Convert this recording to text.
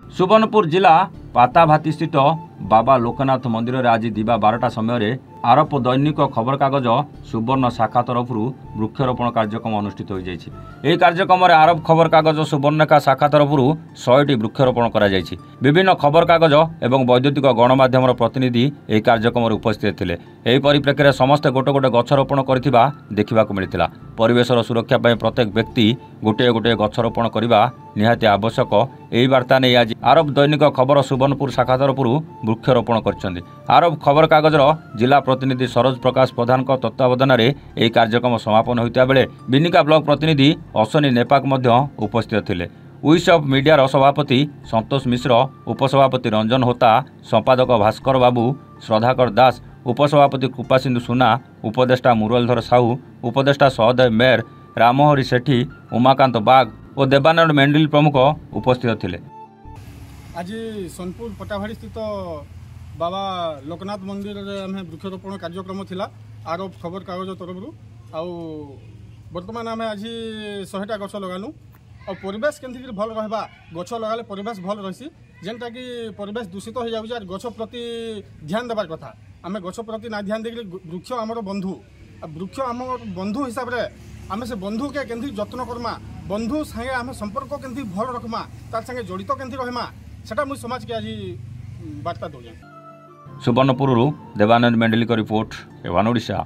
सुवर्णपुर जिला पाताभाती स्थित बाबा लोकनाथ मंदिर में आज दिवा 12टा समय आरोप दैनिक खबर कागज सुवर्ण शाखा तरफ वृक्षरोपण कार्यक्रम अनुष्ठित हो जाए। कार्यक्रम में आरोप खबर कागज सुवर्णका शाखा तरफ 100टी वृक्षरोपण कर विभिन्न खबर कागज एवं वैद्युतिक गणमाध्यम प्रतिनिधि यह कार्यक्रम में उपस्थित थे। यह परिप्रेक्षी में समस्ते गोटे गोटे गछरोपण करथिबा देखिबाकू मिलिथिला। परिवेशर सुरक्षा पर प्रत्येक व्यक्ति गोटे गोटे गछरोपण करने निहाती आवश्यक यही वार्ता नहीं आज आरोप दैनिक खबर सुवर्णपुर शाखा तरफ वृक्षरोपण कर आरोप खबर कागजर जिला प्रतिनिधि सरोज प्रकाश प्रधान तत्वावधान में यह कार्यक्रम समापन होता बेले बिनिका ब्लॉक प्रतिनिधि अश्विनी नेपाक उपस्थित थे। उइस ऑफ मीडिया सभापति संतोष मिश्र, उपसभापति रंजन होता, संपादक भास्कर बाबू, श्रद्धाकर दास, उपसभापति कृपासिंधु सुना, उपदेष्टा मुरलीधर साहू, उपदेष्टा सहदेव मेयर, रामहरि सेठी, उमाकांत बाग और देवानंद मेंडिल प्रमुख उपस्थित थे। आज सोनपुर पटाभाड़ी स्थित बाबा लोकनाथ मंदिर में वृक्षरोपण कार्यक्रम थिला आरोप खबर कागज तरफ आउ बर्तमान आम आज 100टा गछ लगालु और परिवेश केमती भल रहा गछ लगाले परिवेश भल रही जेनटा कि परिवेश दूषित हो जाए गछ प्रति ध्यान देवार कथा आम गछ प्रति ना ध्यान देकर वृक्ष आमर बंधु वृक्ष आम बंधु हिसाब से आम से बंधु के केमती जत्न करमा बंधु सागे आम संपर्क केमती भल रखमा तार संगे जड़ित केमती रहमा सेटा मुझ समाज के आज वार्ता दौजे। सुवर्णपुर देवानंद मेंडिल रिपोर्ट एवान ओडिशा।